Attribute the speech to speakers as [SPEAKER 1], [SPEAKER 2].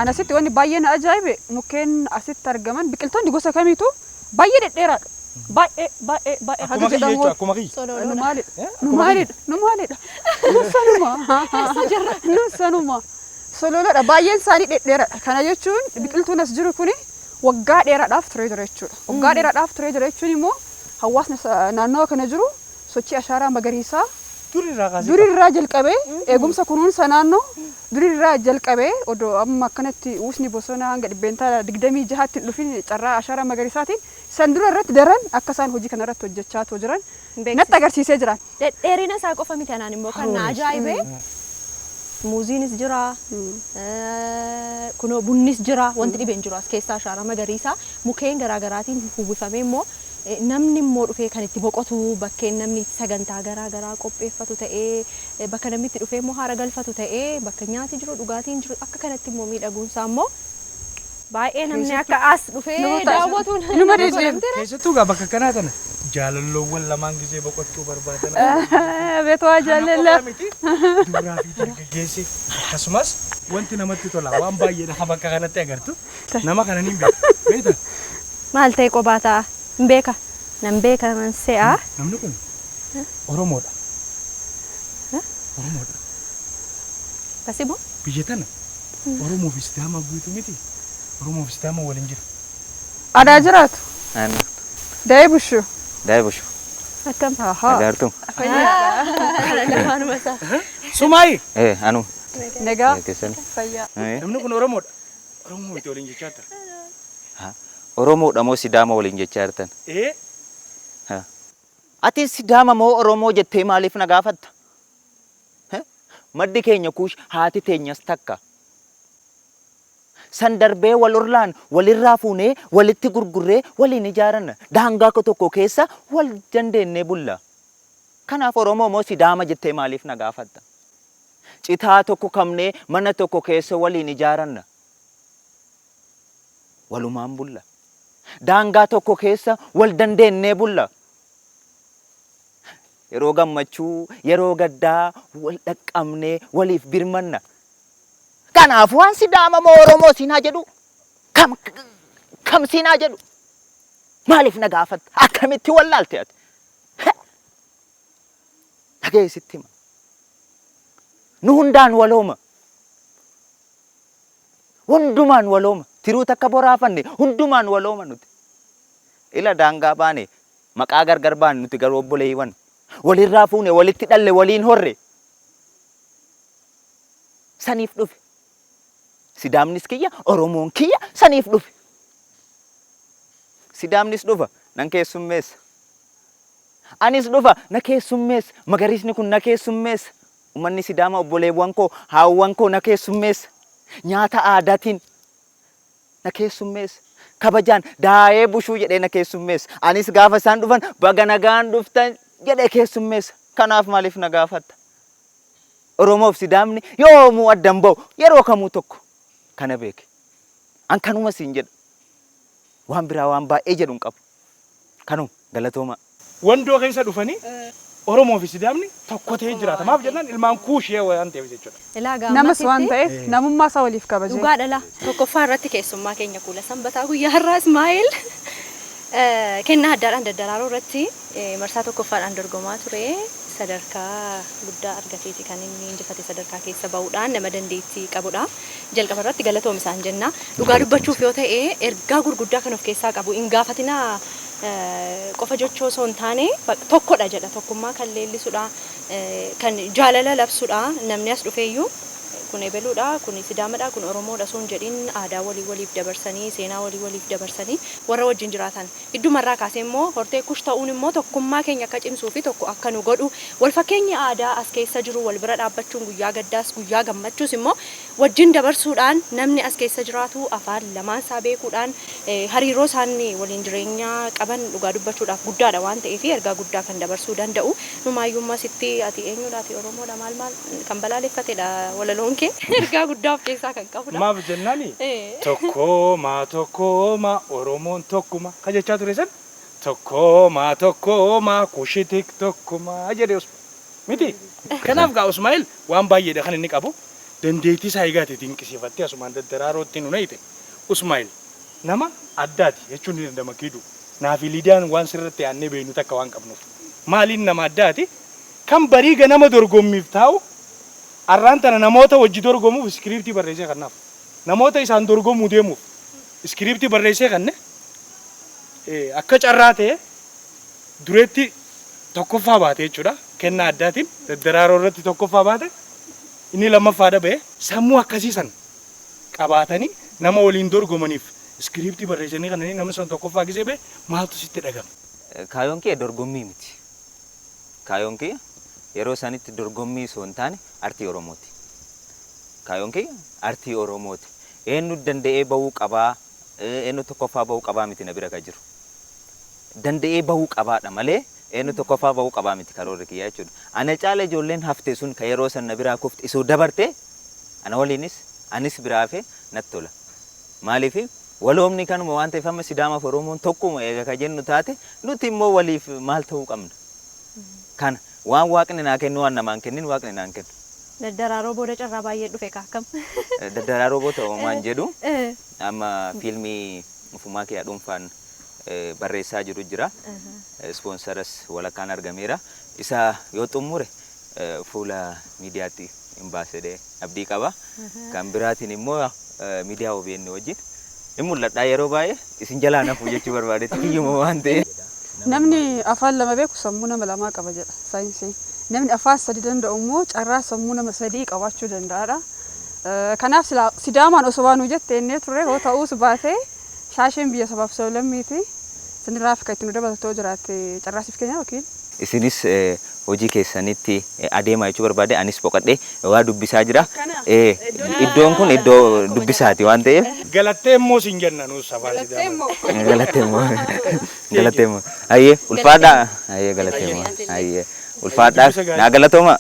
[SPEAKER 1] أنا ست واني باين أجايب ممكن أست ترجمان بكلتون دقوسة كميتو باين الديرة باي
[SPEAKER 2] Akkuma kiyyeechu akkuma kiyye.
[SPEAKER 1] نمالي نسانوما سولولا باين ساني الديرة كان يجون بكلتون أسجرو كوني وقعد ديرة داف تريدر يجون وقعد ديرة داف تريدر يجون مو حواسنا نانو كان يجرو سوتشي أشارة مغريسا دوري الراجل كبه إيقوم سكونون سنانو دوري الراجل كبه ودو أما كانت وسني بوسونا عند بنتا دقدمي جهات لفين ترى أشارة مغريساتين سندرو رت درن أكسان هوجي كنا رت وجتشات وجران نتاجر سيسة جران
[SPEAKER 3] إيرينا ساقو فمي تناني مو كان عجائبه موزينس جرا كنو بونيس جرا وانتي بنجرا كيسا أشارة مغريسا مكين غراغراتين هو فمي مو namni immoo dhufee kan itti boqotu bakkeen namni sagantaa garaa qopheeffatu ta'ee bakka namni itti dhufee immoo haara galfatu ta'ee bakka nyaati jiru dhugaatiin jiru akka kanatti immoo miidhaguunsaa immoo baay'ee namni akka as dhufee daawwatu
[SPEAKER 1] numa deebiin
[SPEAKER 2] keessattuu gaa bakka kanaa kana jaalalloowwan lamaan gisee boqochuu barbaadan
[SPEAKER 1] beetoo jaalalla
[SPEAKER 2] duraa fi dargaggeessi akkasumas wanti namatti tola waan baay'eedha bakka kanatti agartu nama kana niin beekta
[SPEAKER 3] maal ta'e qobaataa Mbeka, nambeka mansea.
[SPEAKER 2] Namni kun Oromoodha. Oromoodha.
[SPEAKER 3] Kasibo?
[SPEAKER 2] Biyya tana Oromoo fi Sidaama guutuu miti. Oromoo fi Sidaama waliin jira.
[SPEAKER 1] Aadaa jiraatu. Daa'ibushu.
[SPEAKER 3] Akkam.
[SPEAKER 4] Agartuu.
[SPEAKER 2] Sumaayi.
[SPEAKER 4] Anu.
[SPEAKER 1] Nagaa.
[SPEAKER 3] Fayyaa.
[SPEAKER 2] Namni kun Oromoodha. Oromoo miti waliin jechaa jira.
[SPEAKER 4] Oromoodha moo Sidaama waliin jechaa jirtan? Ati Sidaama moo Oromoo jettee maaliif na gaafatta? Maddi keenya kuush haati teenyas takka. San darbee wal orlaan walirraa fuunee walitti gurgurree waliin ijaaranna. Daangaa tokko keessa wal dandeennee bulla. Kanaaf Oromoo moo Sidaama jettee maaliif na gaafatta? Citaa tokko kamnee mana tokko keessa waliin ijaaranna. Walumaan bulla. Daangaa tokko keessa wal dandeennee bulla. Yeroo gammachuu, yeroo gaddaa wal dhaqqabnee waliif birmanna. Kanaaf waan Sidaama moo Oromoo siinaa jedhu kam siinaa jedhu maaliif na gaafatta? Akkamitti wallaalte ati? Dhageessitti hima. Nu hundaan walooma. Hundumaan walooma. Tiruu takka boraafanne hundumaan walooma nuti. Ila daangaa baane maqaa gargar baane nuti garuu obboleeywan. Walirraa fuune walitti dhalle waliin horre. Saniif dhufe. Sidaamnis kiyya Oromoon kiyya saniif dhufe. Sidaamnis dhufa nan keessummeessa. Anis dhufa na keessummeessa. Magariisni kun na keessummeessa. Uummanni Sidaama obboleewwan koo haawwan koo na keessummeessa. Nyaata aadaatiin na keessummeessa. Kabajaan daa'ee bushuu jedhee na keessummeessa. Anis gaafa isaan dhufan baga nagaan dhuftan jedhee keessummeessa. Kanaaf maaliif na gaafatta? Oromoof Sidaamni yoomuu addan ba'u yeroo kamuu tokko kana beeke. An kanuma siin jedha. Waan biraa waan baay'ee jedhu hin qabu. Kanuma galatooma.
[SPEAKER 2] Wandoo keessa dhufanii Oromoo fi Sidaamni tokko ta'ee jiraata. Maaf jennaan ilmaan kuushee waan ta'eef jechuudha.
[SPEAKER 1] Namas waan ta'eef namummaa isaa waliif kabaje.
[SPEAKER 3] Dhugaa dhala. Tokkoffaa irratti keessummaa keenya kuula sanbataa guyyaa har'aa Ismaa'eel kennaa addaadhaan daddaraaroo irratti marsaa tokkoffaadhaan dorgomaa ture. Sadarkaa guddaa argateeti kan inni injifate sadarkaa keessa ba'uudhaan nama dandeettii qabudha. Jalqaba irratti galatoom isaan jenna. Dhugaa dubbachuuf yoo ta'e ergaa gurguddaa kan of keessaa qabu hin gaafatinaa qofa jechoo osoo hin taane tokkodha jedha. Tokkummaa kan leellisudha. Kan jaalala labsudha. Namni as dhufeeyyuu kun ebeluudha, kun Sidaamadha, kun Oromoodha osoo hin jedhin aadaa waliif dabarsanii, seenaa waliif dabarsanii warra wajjin jiraatan. Iddumarraa kaasee immoo hortee kush ta'uun immoo tokkummaa keenya akka cimsuu fi tokko akka nu godhu wal fakkeenya aadaa as keessa jiru wal bira dhaabbachuun guyyaa gaddaas guyyaa gammachuus immoo wajjin dabarsuudhaan namni as keessa jiraatu afaan lamaan isaa beekuudhaan hariiroo isaanii waliin jireenya qaban dhugaa dubbachuudhaaf guddaadha waan ta'eef ergaa guddaa kan dabarsuu danda'u. Numaayyummaa sitti ati eenyudha ati Oromoodha maal kan balaaleffatedha walaloon ergaa guddaa of keessaa kan qabudha.
[SPEAKER 2] Maaf jennaani tokkooma Oromoon tokkuma ka jechaa ture san tokkooma kushitik tokkuma jedhe miti. Kanaaf gaa Ismaa'eel waan baay'eedha kan inni qabu. dandeettii isaa eegaate dinqisiifattee asumaan daddaraarootti nu nayite Usmaa'il nama addaati jechuun ni dandama kiidu. Naafi Liidiyaan waan sirratti aannee beeknu takka waan qabnuuf. Maaliin nama addaati? Kan barii ganama dorgommiif taa'u arraan tana namoota wajji dorgomuuf iskiriiptii barreessee kannaaf. Namoota isaan dorgomuu deemuuf iskiriiptii barreessee kanne akka carraa ta'e dureetti tokkoffaa baate jechuudha. Kennaa addaatiin daddaraaroo irratti tokkoffaa baate inni lammaffaadha ba'e sammuu akkasiisan qabaatanii nama waliin dorgomaniif iskiriiptii barreessanii kananii nama san tokkoffaa gisee ba'e maaltu sitti dhagama?
[SPEAKER 4] Kaayoon kee dorgommii miti. Kaayoon kee yeroo sanitti dorgommii osoo hin taane artii Oromooti. Kaayoon kee artii Oromooti. Eenyu danda'ee bahuu qabaa, eenyu tokkoffaa bahuu qabaa miti na bira kan jiru. Danda'ee bahuu qabaadha malee eenyu tokkoffaa bahuu qabaa miti karoora kiyyaa jechuudha. Ana caala ijoolleen hafte sun kan yeroo san na biraa kufte isoo dabarte ana waliinis anis biraa hafe natti tola. Maaliif waloomni kanuma waan ta'eef amma Sidaamaaf Oromoon tokkuma eega ka jennu taate nuti immoo waliif maal ta'uu qabna. Kana waan waaqni naa kennu waan namaan kennin waaqni naan kennu.
[SPEAKER 3] Daddaraaroo booda carraa baay'ee dhufe kaakam.
[SPEAKER 4] Daddaraaroo booda waan jedhu amma fiilmii ufumaa kee dhuunfaan barreessaa jiru jira. Ispoonsaras walakkaan argameera. Isa yoo xumure fuula miidiyaatti hin baasedee abdii qaba. Kan biraatiin immoo miidiyaa OBN wajjin hin mul'adhaa yeroo baay'ee isin jalaa nafuu jechuu barbaadetti kiyyuma waan ta'eef.
[SPEAKER 1] Namni afaan lama beeku sammuu nama lamaa qaba jedha saayinsiin. Namni afaan sadi danda'u immoo carraa sammuu nama sadii qabaachuu danda'aadha. Kanaaf Sidaamaan osoo waan hojjette innee turre hoo ta'uus baatee shaasheen biyya sabaaf sablammiiti. Sinirraa fi kan itti nu dabalatoo jiraatte carraasiif keenya yookiin.
[SPEAKER 4] Isinis hojii keessanitti adeemaa jechuu barbaade anis boqadhee waa dubbisaa jira. Iddoon kun iddoo dubbisaati waan ta'eef.
[SPEAKER 2] Galattee immoo siin jenna nuus sabaa Sidaamaa.
[SPEAKER 4] Galattee immoo. Galattee immoo. Ayyee ulfaadhaa. Ayyee galattee immoo. Ayyee ulfaadhaa. Naa galatooma.